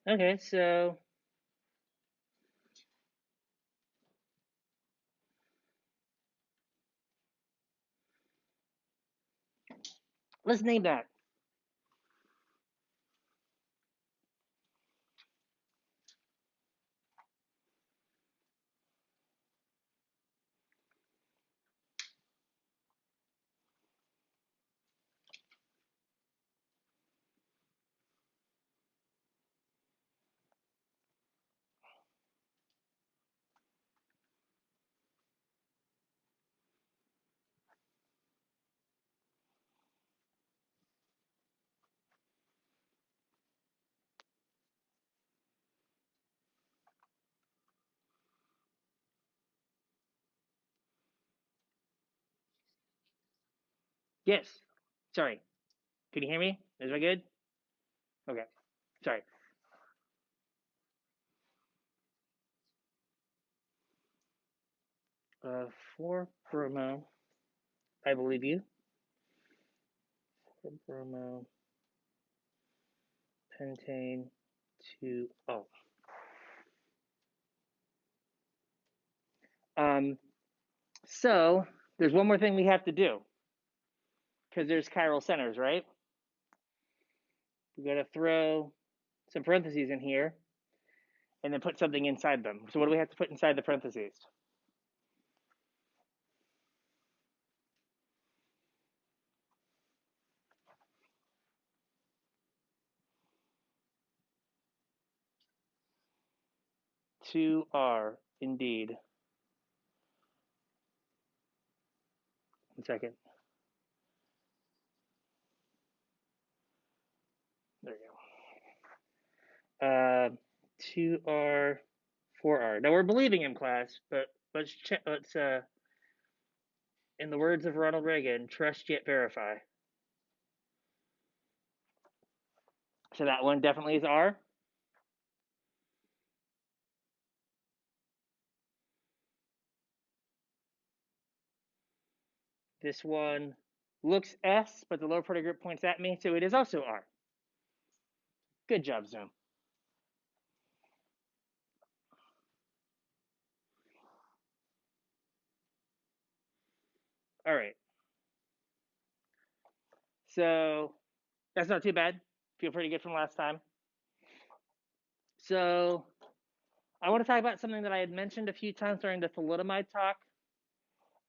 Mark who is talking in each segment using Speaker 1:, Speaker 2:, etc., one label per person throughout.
Speaker 1: Okay, so let's name that. Yes. Sorry. Can you hear me? Is that good? Okay. Sorry. 4-bromo. I believe you. 4-bromo pentane 2O. So there's one more thing we have to do because there's chiral centers, right? We got to throw some parentheses in here and then put something inside them. So what do we have to put inside the parentheses? Two R, indeed. 1 second. There you go. 2R, 4R. Now we're believing him, class, but let's check. Let's in the words of Ronald Reagan, trust yet verify. So that one definitely is R. This one looks S, but the lower part of the group points at me, so it is also R. Good job, Zoom. All right. So that's not too bad. Feel pretty good from last time. So I want to talk about something that I had mentioned a few times during the thalidomide talk,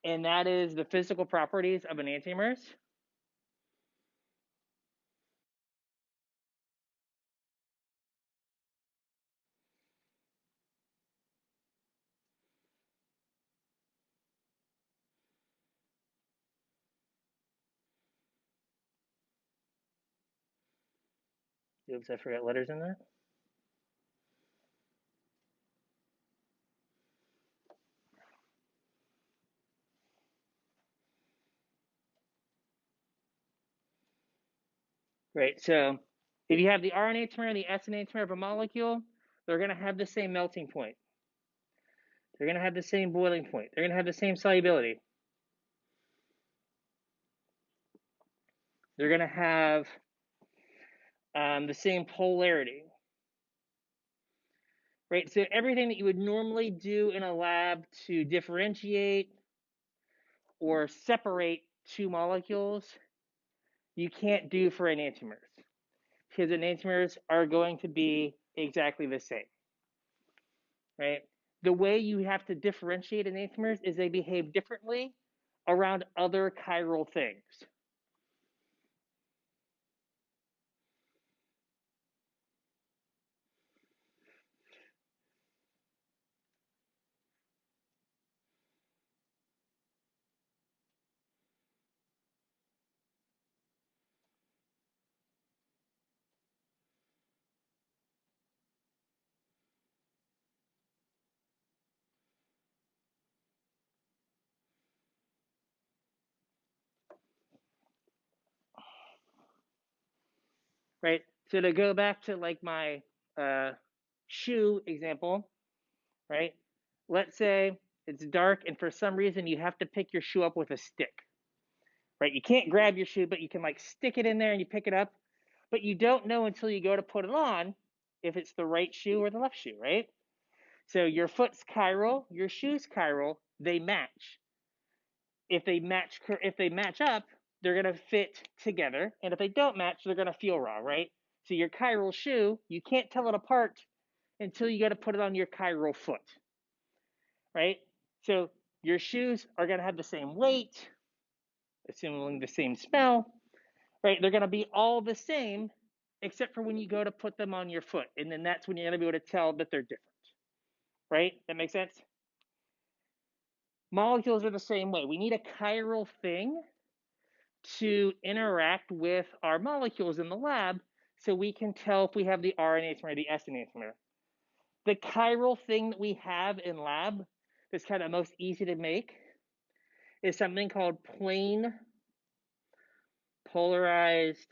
Speaker 1: and that is the physical properties of enantiomers. Oops, I forgot letters in that. Right, so if you have the R enantiomer and the S enantiomer of a molecule, they're going to have the same melting point. They're going to have the same boiling point. They're going to have the same solubility. They're going to have the same polarity. Right, so everything that you would normally do in a lab to differentiate or separate two molecules, you can't do for enantiomers because enantiomers are going to be exactly the same, right? The way you have to differentiate enantiomers is they behave differently around other chiral things. Right? So to go back to like my shoe example, right? Let's say it's dark and for some reason you have to pick your shoe up with a stick, right? You can't grab your shoe, but you can like stick it in there and you pick it up, but you don't know until you go to put it on if it's the right shoe or the left shoe, right? So your foot's chiral, your shoe's chiral, they match. If they match up, they're gonna fit together, and if they don't match, they're gonna feel raw, right? So your chiral shoe, you can't tell it apart until you got to put it on your chiral foot, right? So your shoes are gonna have the same weight, assuming the same smell, right? They're gonna be all the same, except for when you go to put them on your foot, and then that's when you're gonna be able to tell that they're different, right? That makes sense? Molecules are the same way. We need a chiral thing to interact with our molecules in the lab so we can tell if we have the R enantiomer or the S enantiomer. The chiral thing that we have in lab that's kind of most easy to make is something called plane polarized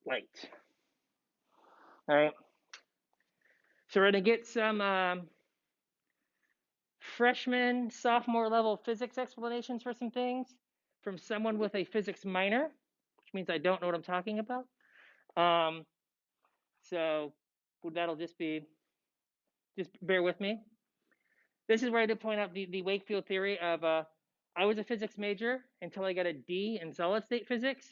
Speaker 1: light. All right. So we're going to get some freshman, sophomore level physics explanations for some things from someone with a physics minor, which means I don't know what I'm talking about. So that'll just bear with me. This is where I did point out the Wakefield theory of I was a physics major until I got a D in solid state physics,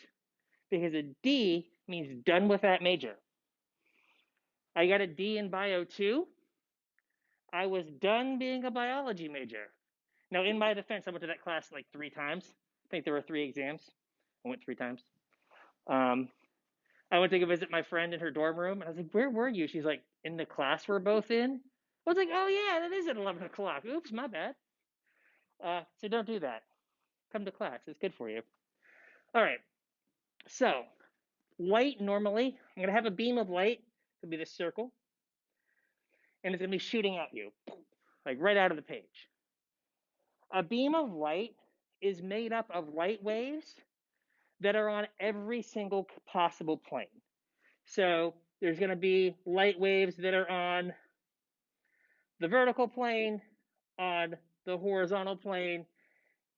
Speaker 1: because a D means done with that major. I got a D in bio 2. I was done being a biology major. Now, in my defense, I went to that class like 3 times. I think there were 3 exams. I went 3 times. I went to go visit my friend in her dorm room, and I was like, "Where were you?" She's like, "In the class we're both in." I was like, "Oh yeah, that is at 11 o'clock. Oops, my bad." So don't do that. Come to class. It's good for you. All right. So light normally, I'm going to have a beam of light. It'll be this circle, and it's going to be shooting at you, like right out of the page. A beam of light is made up of light waves that are on every single possible plane. So there's going to be light waves that are on the vertical plane, on the horizontal plane,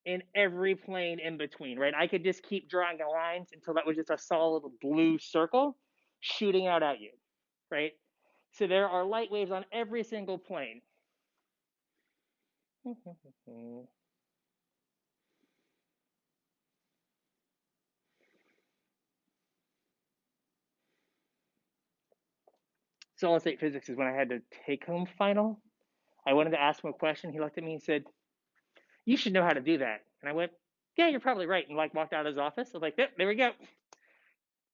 Speaker 1: in every plane in between, right? I could just keep drawing lines until that was just a solid blue circle shooting out at you, right? So there are light waves on every single plane. Solid state physics is when I had to take home final. I wanted to ask him a question. He looked at me and said, "You should know how to do that." And I went, "Yeah, you're probably right." And like walked out of his office. I was like, "Yep, there we go.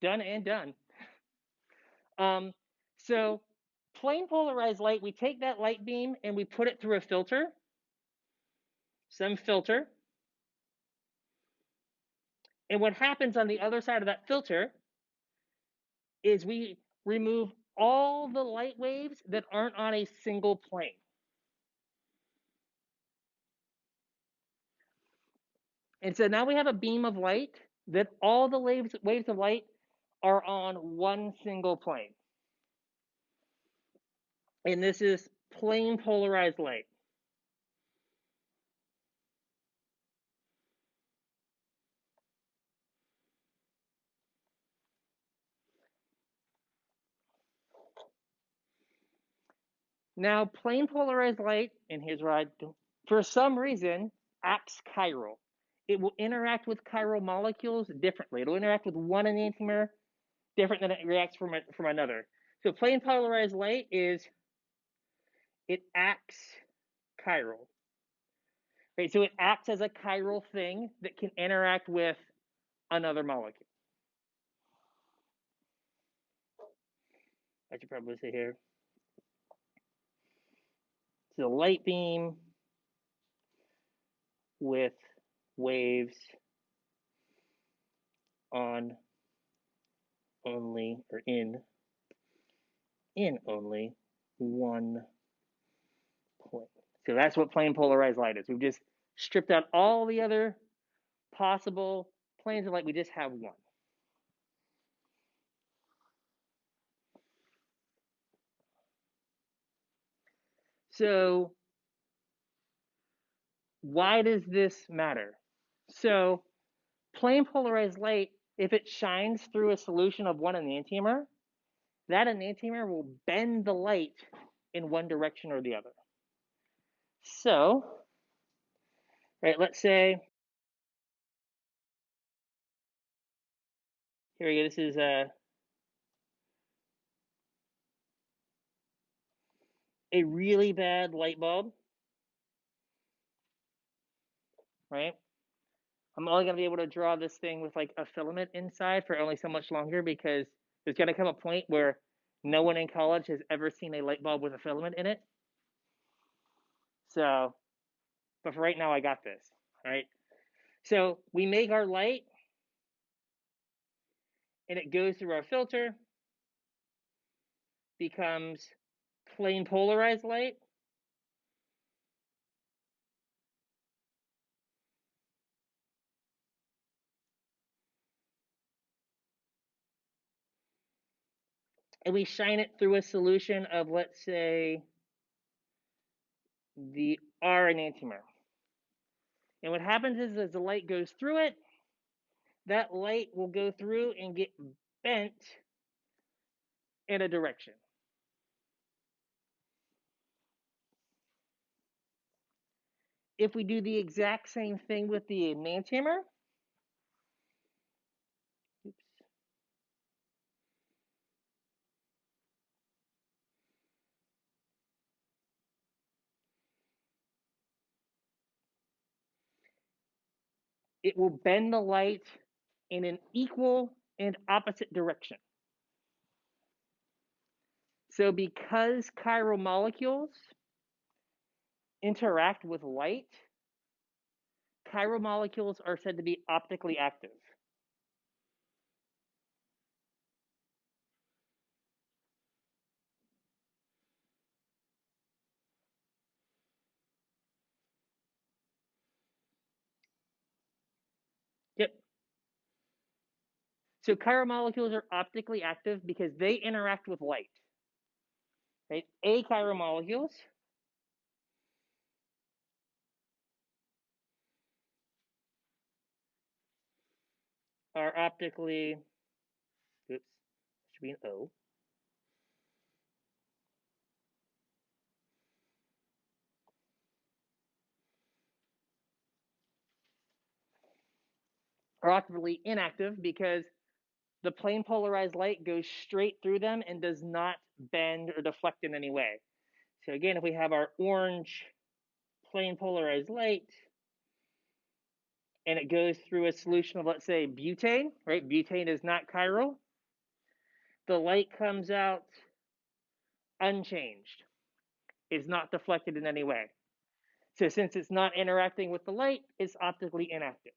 Speaker 1: Done and done." So plane polarized light, we take that light beam and we put it through a filter, some filter. And what happens on the other side of that filter is we remove all the light waves that aren't on a single plane. And so now we have a beam of light that all the waves of light are on one single plane. And this is plane polarized light. Now, plane polarized light, and here's where for some reason, acts chiral. It will interact with chiral molecules differently. It'll interact with one enantiomer different than it reacts from another. So plane polarized light it acts chiral. Right? So it acts as a chiral thing that can interact with another molecule. I should probably say here. So light beam with waves on only, or in only one plane. So that's what plane polarized light is. We've just stripped out all the other possible planes of light. We just have one. So why does this matter? So plane polarized light if it shines through a solution of one enantiomer, that enantiomer will bend the light in one direction or the other. So, right, let's say, here we go, this is a really bad light bulb, right? I'm only going to be able to draw this thing with like a filament inside for only so much longer because there's going to come a point where no one in college has ever seen a light bulb with a filament in it. So, but for right now, I got this, right? So we make our light and it goes through our filter, becomes plain polarized light. And we shine it through a solution of, let's say, the R enantiomer. And what happens is as the light goes through it, that light will go through and get bent in a direction. If we do the exact same thing with the enantiomer, it will bend the light in an equal and opposite direction. So because chiral molecules interact with light, chiral molecules are said to be optically active. Yep. So chiral molecules are optically active because they interact with light. Right? Achiral molecules are optically, oops, should be an O. Are optically inactive because the plane polarized light goes straight through them and does not bend or deflect in any way. So again, if we have our orange plane polarized light and it goes through a solution of, let's say, butane, right? Butane is not chiral. The light comes out unchanged. It's not deflected in any way. So since it's not interacting with the light, it's optically inactive.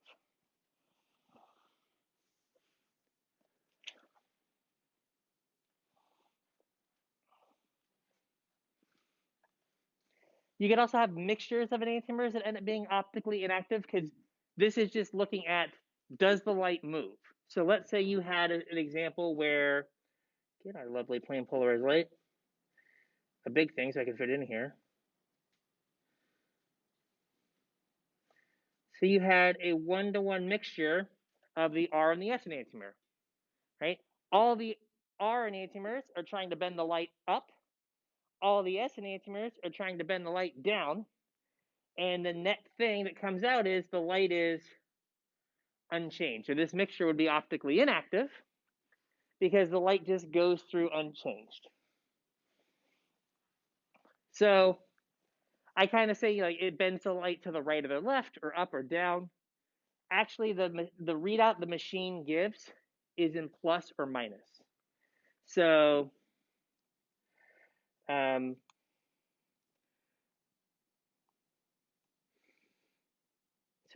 Speaker 1: You can also have mixtures of enantiomers that end up being optically inactive because this is just looking at, does the light move? So let's say you had an example where, get our lovely plane polarized light, a big thing so I can fit it in here. So you had a one-to-one mixture of the R and the S enantiomer, right? All the R enantiomers are trying to bend the light up. All the S enantiomers are trying to bend the light down. And the net thing that comes out is the light is unchanged. So this mixture would be optically inactive because the light just goes through unchanged. So I kind of say like it bends the light to the right or the left or up or down. Actually, the readout the machine gives is in plus or minus. So so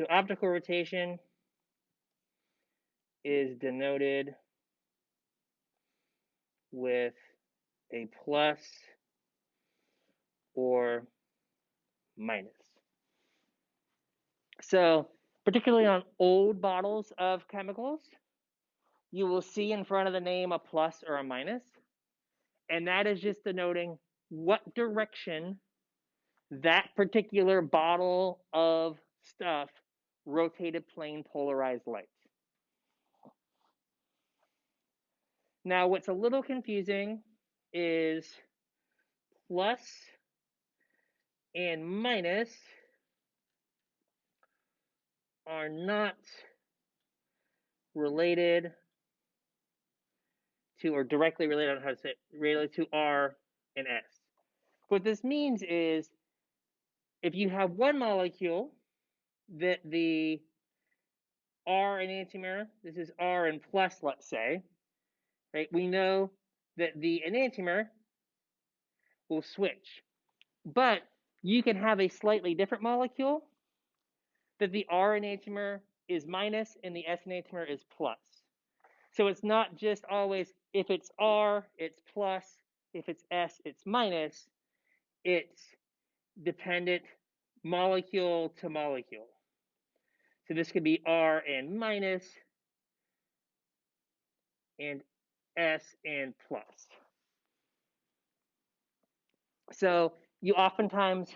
Speaker 1: optical rotation is denoted with a plus or minus. So particularly on old bottles of chemicals, you will see in front of the name a plus or a minus. And that is just denoting what direction that particular bottle of stuff rotated plane polarized light. Now, what's a little confusing is plus and minus are not related to, or directly related, I don't know how to say it, related to R and S. What this means is if you have one molecule that the R enantiomer, this is R and plus, let's say, right? We know that the enantiomer will switch. But you can have a slightly different molecule that the R enantiomer is minus and the S enantiomer is plus. So it's not just always, if it's R, it's plus, if it's S, it's minus. It's dependent molecule to molecule. So this could be R and minus and S and plus. So you oftentimes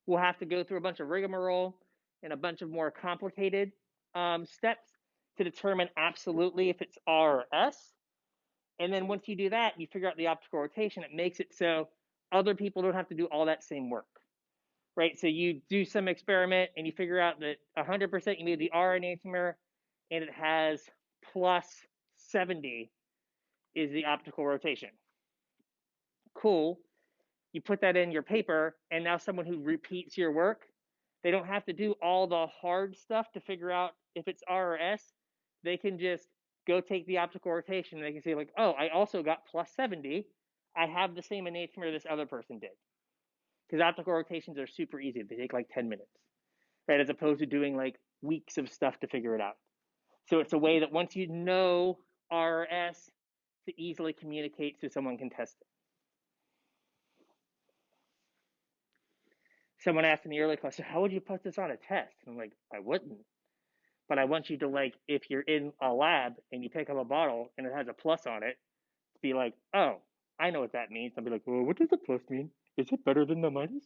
Speaker 1: will have to go through a bunch of rigmarole and a bunch of more complicated steps to determine absolutely if it's R or S. And then once you do that, you figure out the optical rotation. It makes it so other people don't have to do all that same work, right? So you do some experiment and you figure out that 100% you made the R enantiomer and it has plus 70 is the optical rotation. Cool. You put that in your paper, and now someone who repeats your work, they don't have to do all the hard stuff to figure out if it's R or S. They can just go take the optical rotation and they can say, like, oh, I also got plus 70. I have the same enantiomer this other person did. Because optical rotations are super easy. They take like 10 minutes, right? As opposed to doing like weeks of stuff to figure it out. So it's a way that once you know R or S, to easily communicate so someone can test it. Someone asked in the early class, so how would you put this on a test? And I'm like, I wouldn't. But I want you to, like, if you're in a lab and you pick up a bottle and it has a plus on it, be like, oh, I know what that means. I'll be like, well, what does the plus mean? Is it better than the minus?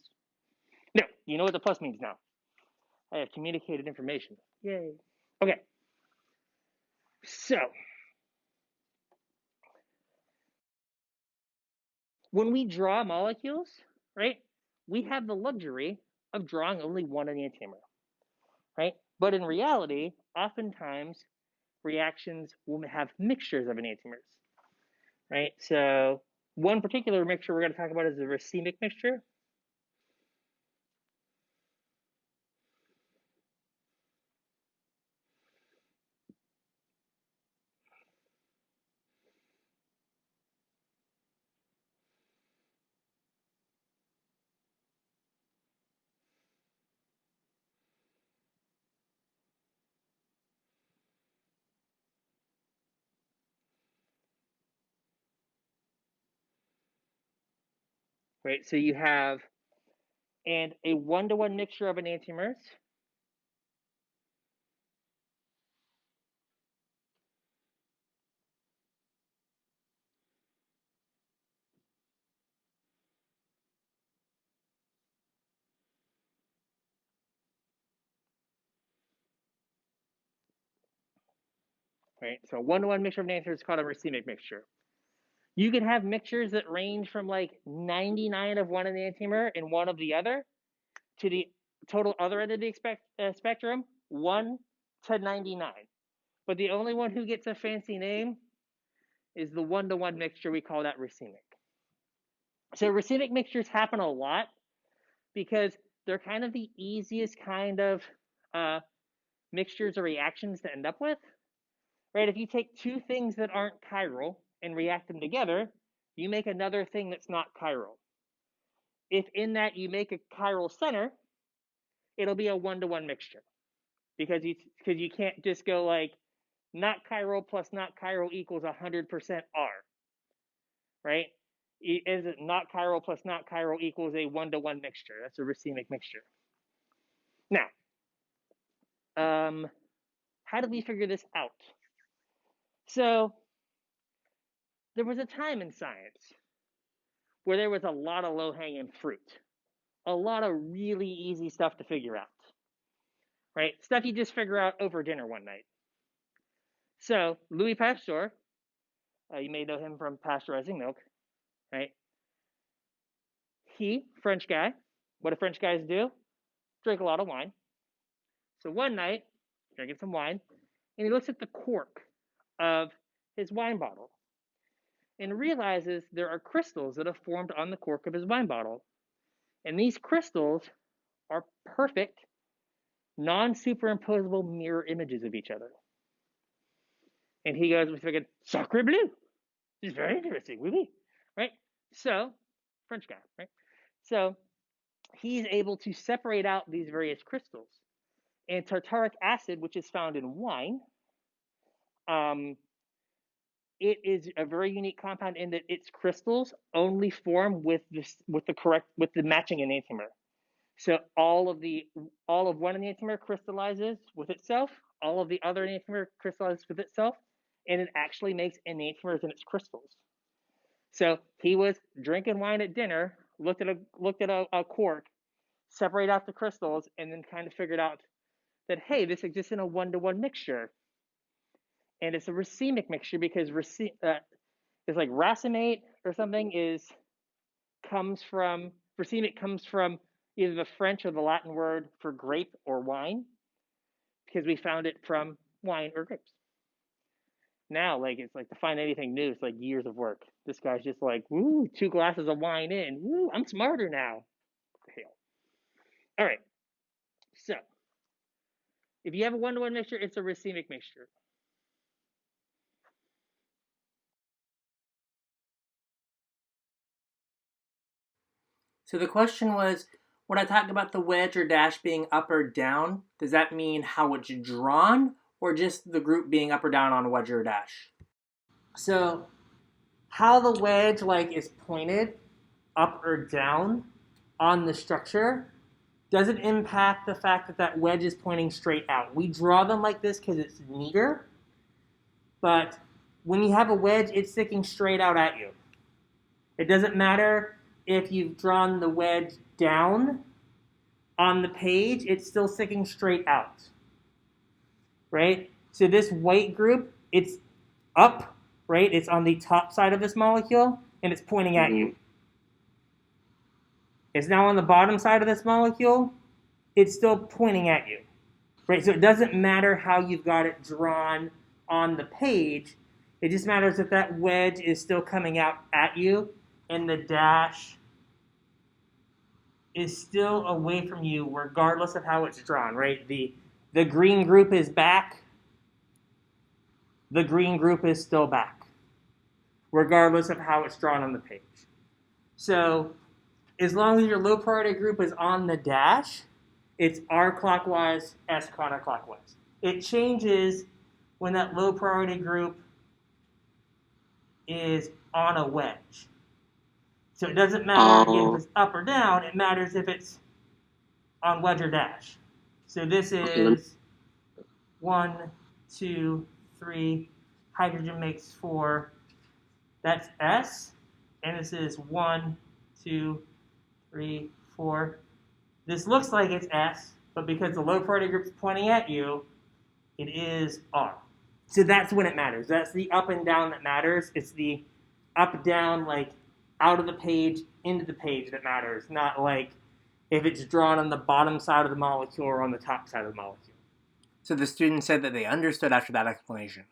Speaker 1: No, you know what the plus means now. I have communicated information. Yay. Okay. So, when we draw molecules, right, we have the luxury of drawing only one enantiomer, right? But in reality, oftentimes reactions will have mixtures of enantiomers, right? So one particular mixture we're going to talk about is the racemic mixture. Right, so you have and a one-to-one mixture of enantiomers. Right, so one-to-one mixture of enantiomers is called a racemic mixture. You can have mixtures that range from like 99 of one enantiomer and one of the other to the total other end of the spectrum, 1 to 99. But the only one who gets a fancy name is the one-to-one mixture. We call that racemic. So racemic mixtures happen a lot because they're kind of the easiest kind of mixtures or reactions to end up with, right? If you take two things that aren't chiral and react them together, you make another thing that's not chiral. If in that you make a chiral center, it'll be a one-to-one mixture because you can't just go like not chiral plus not chiral equals 100% R, right? Is it not chiral plus not chiral equals a one-to-one mixture? That's a racemic mixture. Now, how did we figure this out? So there was a time in science where there was a lot of low-hanging fruit, a lot of really easy stuff to figure out, right? Stuff you just figure out over dinner one night. So Louis Pasteur You may know him from pasteurizing milk, right? He, French guy, what do French guys do? Drink a lot of wine. So one night, drinking some wine, and he looks at the cork of his wine bottle and realizes there are crystals that have formed on the cork of his wine bottle. And these crystals are perfect, non-superimposable mirror images of each other. And he goes, we figured, sacre bleu. This is very interesting, oui, oui. Right? So, French guy, right? So, he's able to separate out these various crystals. And tartaric acid, which is found in wine, it is a very unique compound in that its crystals only form with the matching enantiomer. So all of one enantiomer crystallizes with itself, all of the other enantiomer crystallizes with itself, and it actually makes enantiomers in its crystals. So he was drinking wine at dinner, looked at a cork, separate out the crystals, and then kind of figured out that, hey, this exists in a 1-to-1 mixture. And it's a racemic mixture because it's like racemate or something comes from racemic comes from either the French or the Latin word for grape or wine, because we found it from wine or grapes. Now, like, it's like to find anything new, it's like years of work. This guy's just like, woo, 2 glasses of wine in, woo, I'm smarter now. Hell. All right. So, if you have a 1-to-1 mixture, it's a racemic mixture.
Speaker 2: So the question was, when I talked about the wedge or dash being up or down, does that mean how it's drawn or just the group being up or down on wedge or dash? So how the wedge is pointed up or down on the structure doesn't impact the fact that that wedge is pointing straight out. We draw them like this because it's neater, but when you have a wedge, it's sticking straight out at you. It doesn't matter if you've drawn the wedge down on the page, it's still sticking straight out, right? So this white group, it's up, right? It's on the top side of this molecule, and it's pointing at you. It's now on the bottom side of this molecule, it's still pointing at you, right? So it doesn't matter how you've got it drawn on the page. It just matters that that wedge is still coming out at you, and the dash is still away from you regardless of how it's drawn, right? The green group is back. The green group is still back, regardless of how it's drawn on the page. So as long as your low priority group is on the dash, it's R clockwise, S counterclockwise. It changes when that low priority group is on a wedge. So it doesn't matter again if it's up or down, it matters if it's on wedge or dash. So this is 1, 2, 3, hydrogen makes 4. That's S. And this is 1, 2, 3, 4. This looks like it's S, but because the low priority group is pointing at you, it is R. So that's when it matters. That's the up and down that matters. It's the up, down, like out of the page, into the page that matters, not like if it's drawn on the bottom side of the molecule or on the top side of the molecule. So the student said that they understood after that explanation.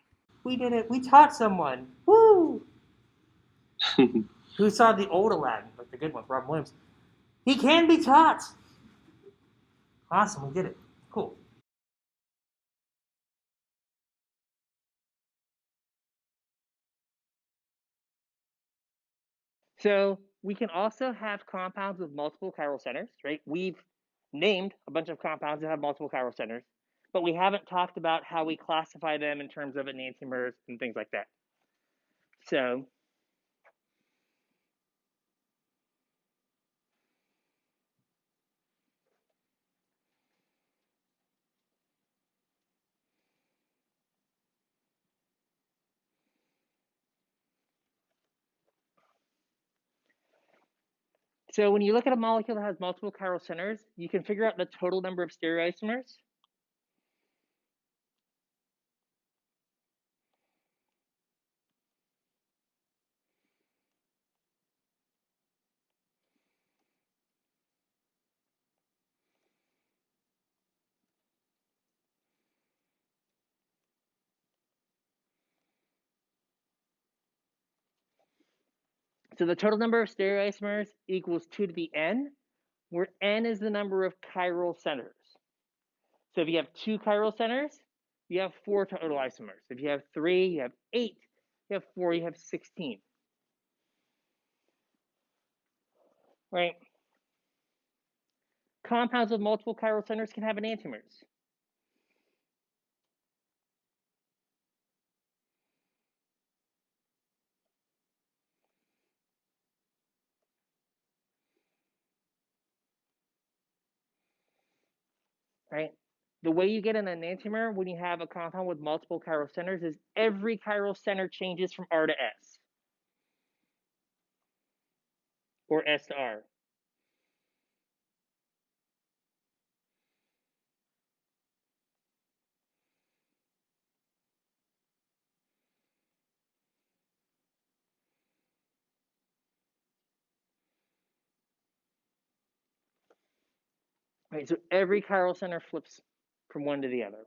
Speaker 2: We did it. We taught someone. Woo! Who saw the old Aladdin, like the good one, Robin Williams? He can be taught. Awesome, we did it. Cool.
Speaker 1: So we can also have compounds with multiple chiral centers, right? We've named a bunch of compounds that have multiple chiral centers, but we haven't talked about how we classify them in terms of enantiomers and things like that. So So when you look at a molecule that has multiple chiral centers, you can figure out the total number of stereoisomers. So the total number of stereoisomers equals 2 to the n, where n is the number of chiral centers. So if you have 2 chiral centers, you have 4 total isomers. If you have 3, you have 8. You have 4, you have 16. Right? Compounds with multiple chiral centers can have enantiomers. Right? The way you get an enantiomer when you have a compound with multiple chiral centers is every chiral center changes from R to S, or S to R. Right? So every chiral center flips from one to the other.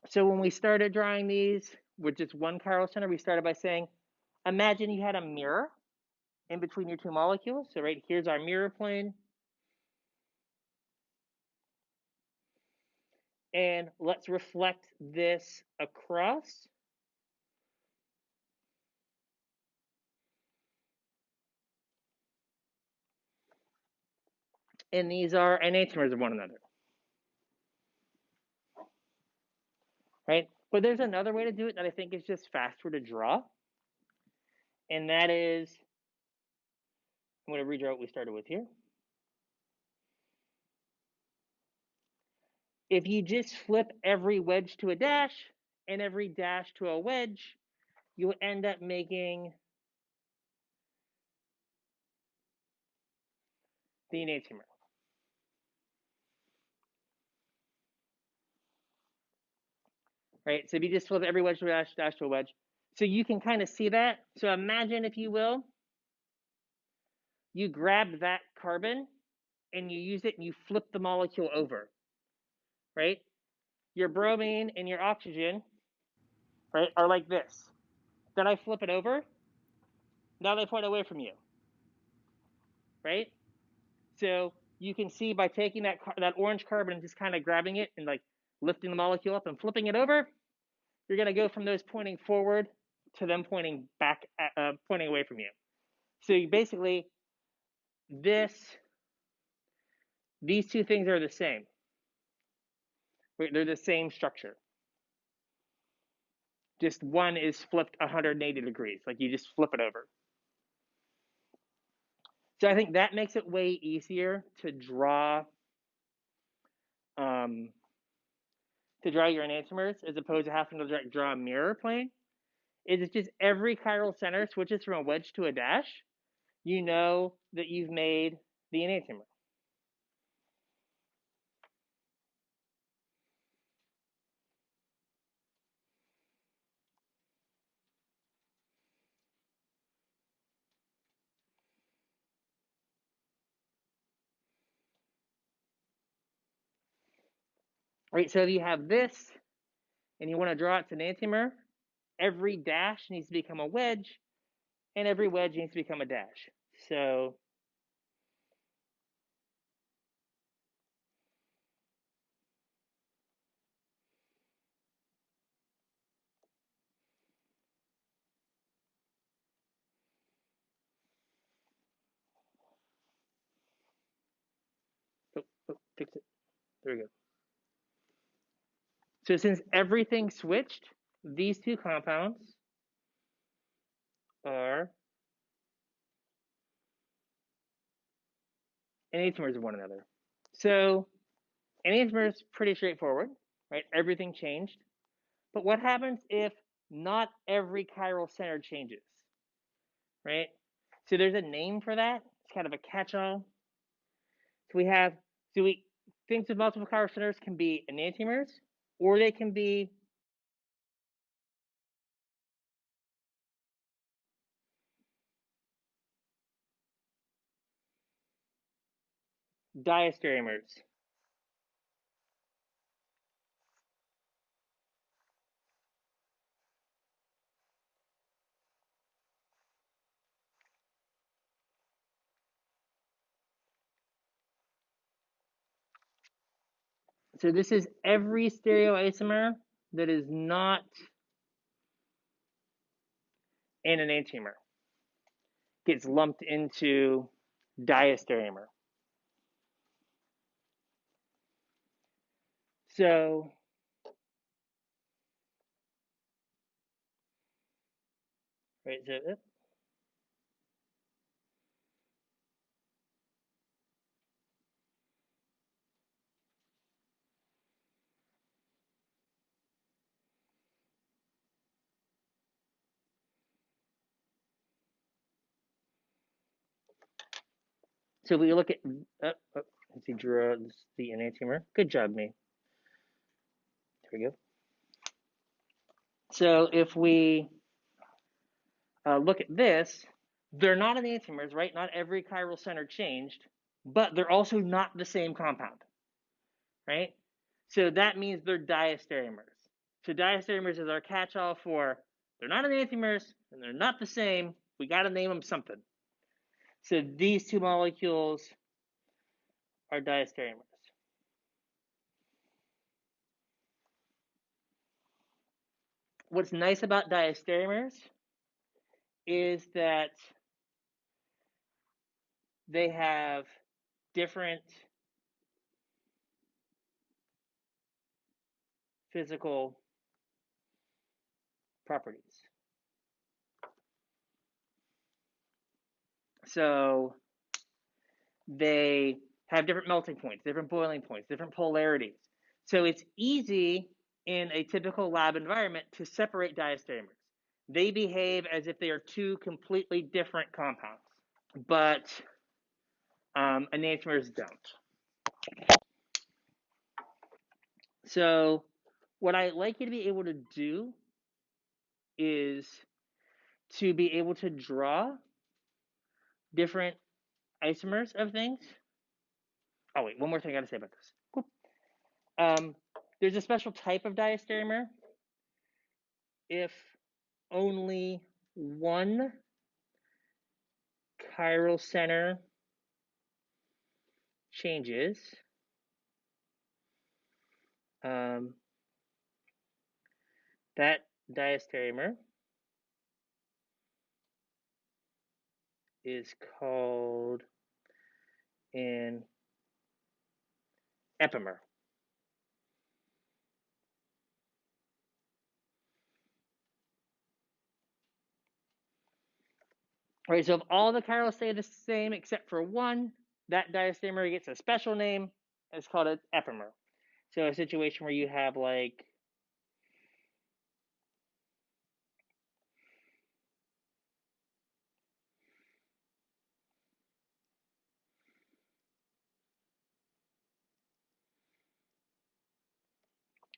Speaker 1: So when we started drawing these with just one chiral center, we started by saying, imagine you had a mirror in between your 2 molecules. So right here's our mirror plane. And let's reflect this across. And these are enantiomers of one another. Right? But there's another way to do it that I think is just faster to draw. And that is, I'm going to redraw what we started with here. If you just flip every wedge to a dash and every dash to a wedge, you'll end up making the enantiomer. Right? So if you just flip every wedge to a dash to a wedge, so you can kind of see that. So imagine, if you will, you grab that carbon and you use it and you flip the molecule over. Right? Your bromine and your oxygen, right, are like this. Then I flip it over. Now they point away from you. Right? So you can see by taking that orange carbon and just kind of grabbing it and like lifting the molecule up and flipping it over, you're going to go from those pointing forward to them pointing back, pointing away from you. So you basically, these two things are the same. They're the same structure. Just one is flipped 180 degrees, like you just flip it over. So I think that makes it way easier to draw your enantiomers as opposed to having to draw a mirror plane. It's just every chiral center switches from a wedge to a dash, you know that you've made the enantiomer. Right, so if you have this and you want to draw its enantiomer, every dash needs to become a wedge, and every wedge needs to become a dash. So fix it. There we go. So since everything switched, these two compounds are enantiomers of one another. So enantiomer is pretty straightforward, right? Everything changed. But what happens if not every chiral center changes, right? So there's a name for that. It's kind of a catch-all. So things with multiple chiral centers can be enantiomers, or they can be diastereomers. So this is every stereoisomer that is not an enantiomer gets lumped into diastereomer. So right, so we look at let's see, draw the enantiomer. Good job, me. There we go. So if we look at this, they're not enantiomers, right? Not every chiral center changed, but they're also not the same compound, right? So that means they're diastereomers. So diastereomers is our catch-all for they're not enantiomers and they're not the same. We got to name them something. So these two molecules are diastereomers. What's nice about diastereomers is that they have different physical properties. So they have different melting points, different boiling points, different polarities. So it's easy in a typical lab environment to separate diastereomers. They behave as if they are two completely different compounds, but enantiomers don't. So what I'd like you to be able to do is to be able to draw different isomers of things. Oh wait, one more thing I gotta say about this. Cool. There's a special type of diastereomer if only one chiral center changes. That diastereomer is called an epimer. Right, so if all the chirals stay the same except for one, that diastereomer gets a special name. It's called an epimer. So a situation where you have like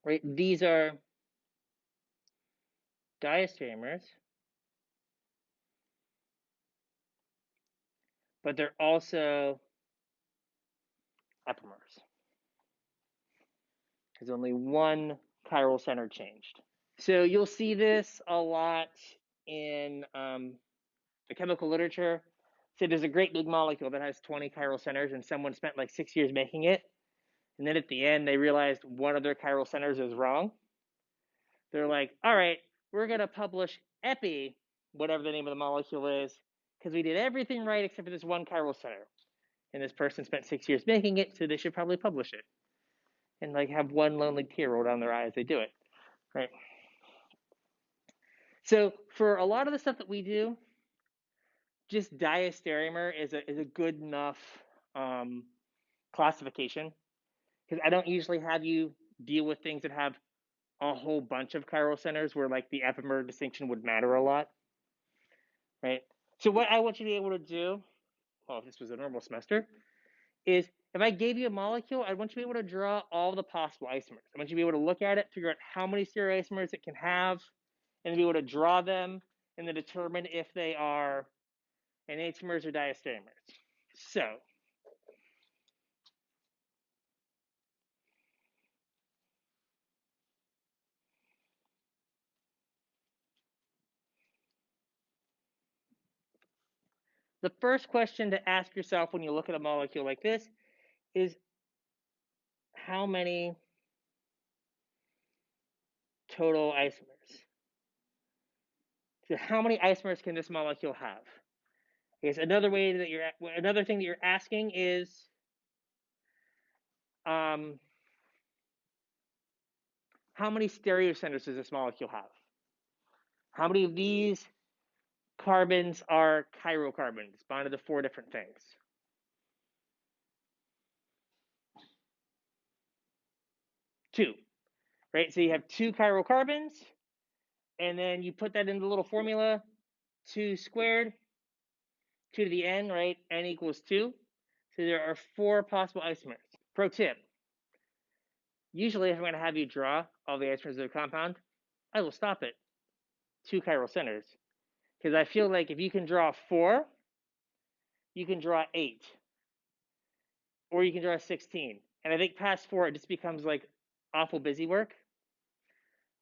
Speaker 1: right, these are diastereomers, but they're also epimers. There's only one chiral center changed. So you'll see this a lot in the chemical literature. So there's a great big molecule that has 20 chiral centers, and someone spent like 6 years making it. And then at the end, they realized one of their chiral centers is wrong. They're like, all right, we're going to publish epi, whatever the name of the molecule is, because we did everything right except for this one chiral center. And this person spent 6 years making it, so they should probably publish it. And like have one lonely tear roll down their eye as they do it, right? So for a lot of the stuff that we do, just diastereomer is a good enough classification, because I don't usually have you deal with things that have a whole bunch of chiral centers where like the epimer distinction would matter a lot, right? So what I want you to be able to do, well, if this was a normal semester, is if I gave you a molecule, I want you to be able to draw all the possible isomers. I want you to be able to look at it, figure out how many stereoisomers it can have, and be able to draw them and then determine if they are enantiomers or diastereomers. So the first question to ask yourself when you look at a molecule like this is how many total isomers? So how many isomers can this molecule have? Because another thing that you're asking is how many stereocenters does this molecule have? How many of these carbons are chirocarbons, bonded to 4 different things? 2, right? So you have 2 chirocarbons, and then you put that in the little formula, 2 squared, 2 to the n, right? N equals 2. So there are 4 possible isomers. Pro tip. Usually if I'm going to have you draw all the isomers of a compound, I will stop at 2 chiral centers. Because I feel like if you can draw 4, you can draw 8. Or you can draw 16. And I think past 4, it just becomes like awful busy work.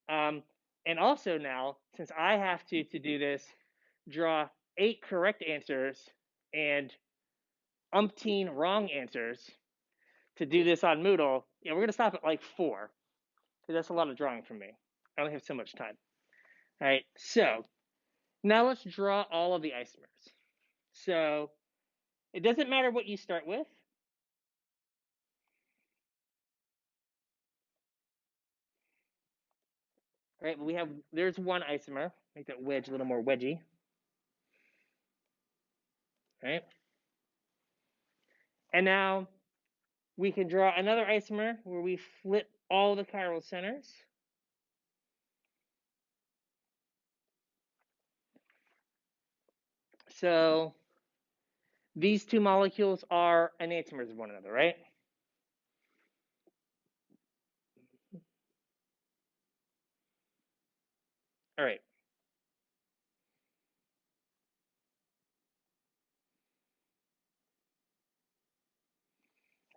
Speaker 1: And also now, since I have to do this, draw 8 correct answers and umpteen wrong answers to do this on Moodle, we're going to stop at like 4. Because that's a lot of drawing for me. I only have so much time. All right, so now let's draw all of the isomers. So it doesn't matter what you start with. All right, but there's one isomer. Make that wedge a little more wedgy. All right. And now we can draw another isomer where we flip all the chiral centers. So these 2 molecules are enantiomers of one another, right? All right.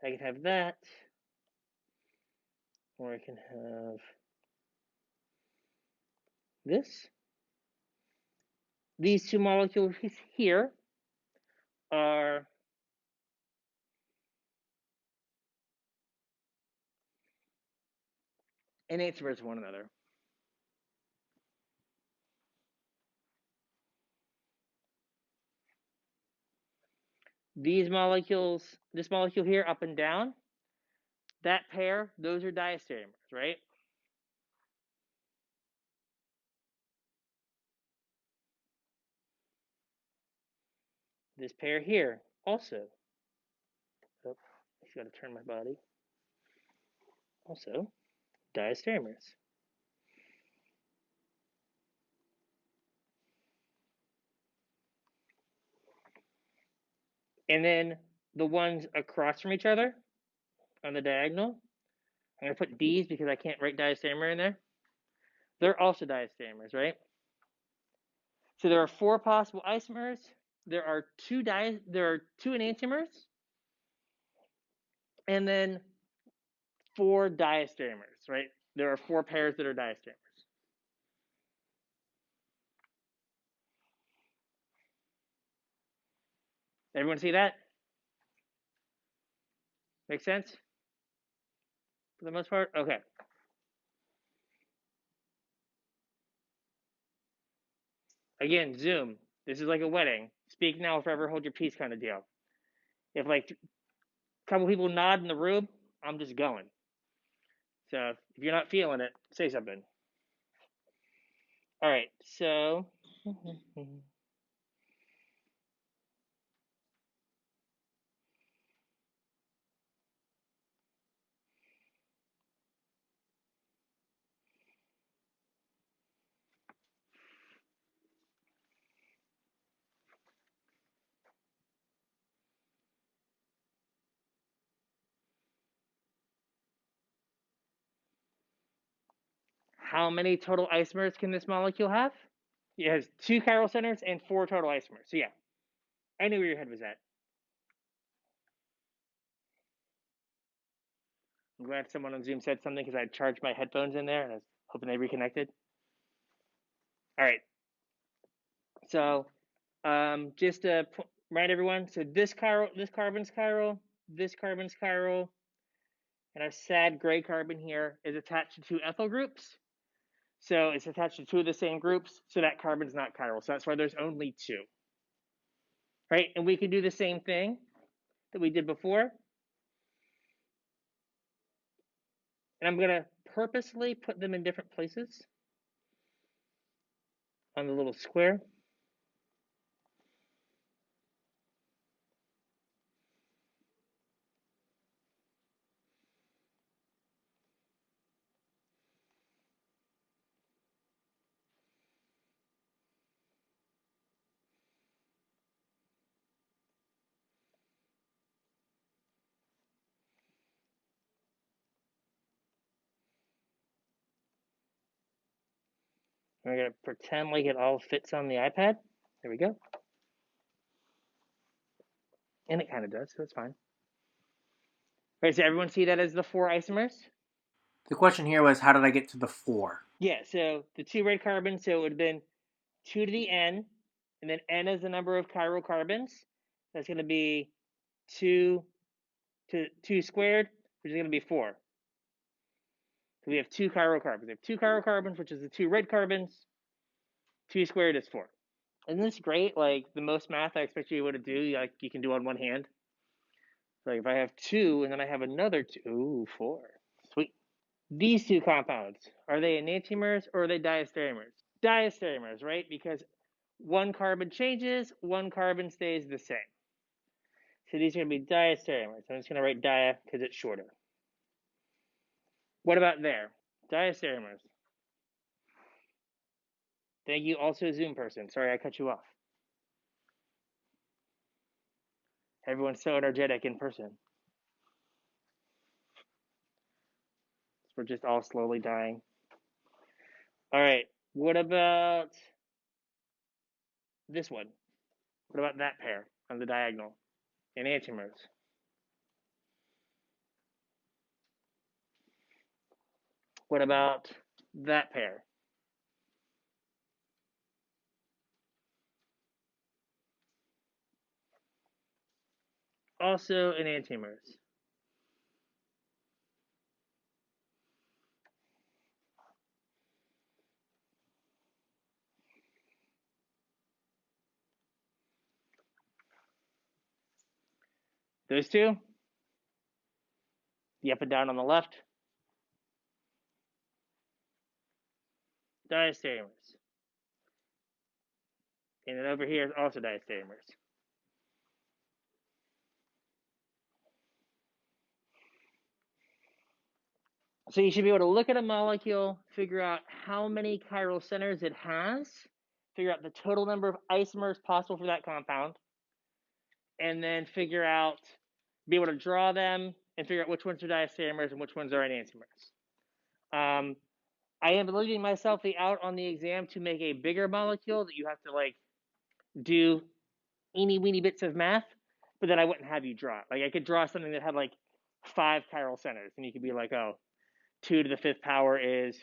Speaker 1: I can have that, or I can have this. These 2 molecules here are enantiomers of one another. These molecules, this molecule here, up and down, that pair, those are diastereomers, right? This pair here, also. Oh, I just got to turn my body. Also, diastereomers. And then the ones across from each other on the diagonal, I'm going to put D's because I can't write diastereomer in there. They're also diastereomers, right? So there are 4 possible isomers. There are 2 enantiomers, and then 4 diastereomers, right? There are 4 pairs that are diastereomers. Everyone see that? Make sense? For the most part? Okay. Again, Zoom. This is like a wedding. Speak now or forever hold your peace kind of deal. If like a couple people nod in the room, I'm just going. So if you're not feeling it, say something. All right, so how many total isomers can this molecule have? It has 2 chiral centers and 4 total isomers. So yeah, I knew where your head was at. I'm glad someone on Zoom said something because I charged my headphones in there and I was hoping they reconnected. All right. So just to Right, everyone? So this carbon's chiral, this carbon's chiral, and our sad gray carbon here is attached to two ethyl groups. So it's attached to two of the same groups, so that carbon's not chiral. So that's why there's only two. Right? And we can do the same thing that we did before. And I'm going to purposely put them in different places on the little square. We're going to pretend like it all fits on the iPad. There we go. And it kind of does, so it's fine. All right, so everyone see that as the 4 isomers?
Speaker 2: The question here was, how did I get to the 4?
Speaker 1: Yeah, so the 2 red carbons, so it would have been 2 to the n, and then n is the number of chiral carbons. That's going to be 2 to 2 squared, which is going to be 4. So we have 2 chiral carbons. We have 2 chiral carbons, which is the 2 red carbons. 2 squared is 4. Isn't this great? Like, the most math I expect you to do, like, you can do on one hand. Like, if I have 2, and then I have another 2, ooh, 4. Sweet. These two compounds, are they enantiomers or are they diastereomers? Diastereomers, right? Because one carbon changes, one carbon stays the same. So these are going to be diastereomers. I'm just going to write dia because it's shorter. What about there? Diastereomers. Thank you, also Zoom person. Sorry I cut you off. Everyone's so energetic in person. We're just all slowly dying. All right, what about this one? What about that pair on the diagonal? Enantiomers. What about that pair? Also enantiomers. Those two, the up and down on the left, diastereomers. And then over here is also diastereomers. So you should be able to look at a molecule, figure out how many chiral centers it has, figure out the total number of isomers possible for that compound, and then figure out, be able to draw them and figure out which ones are diastereomers and which ones are enantiomers. I am leaving myself out on the exam to make a bigger molecule that you have to like do eeny weeny bits of math, but then I wouldn't have you draw it. Like I could draw something that had like 5 chiral centers, and you could be like, oh, 2 to the 5th power is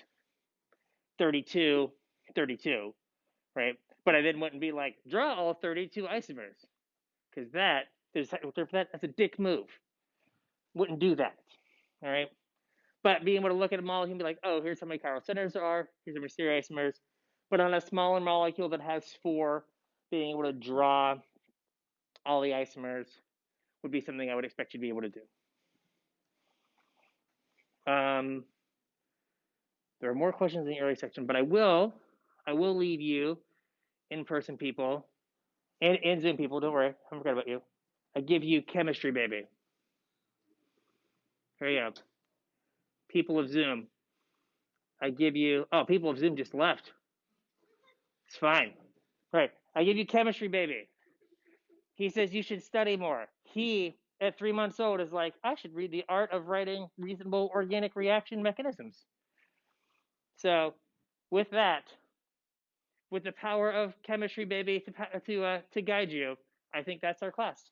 Speaker 1: 32, 32, right? But I then wouldn't be like, draw all 32 isomers, because that's a dick move. Wouldn't do that, all right? But being able to look at a molecule and be like, oh, here's how many chiral centers there are, here's how many stereoisomers. But on a smaller molecule that has 4, being able to draw all the isomers would be something I would expect you to be able to do. There are more questions in the early section, but I will leave you in-person people and Zoom people. Don't worry, I haven't forgot about you. I give you chemistry, baby. Here you go. People of Zoom. I give you. Oh, people of Zoom just left. It's fine. Right. I give you chemistry, baby. He says you should study more. He, at 3 months old, is like, I should read The Art of Writing Reasonable Organic Reaction Mechanisms. So, with that, with the power of chemistry, baby, to guide you, I think that's our class.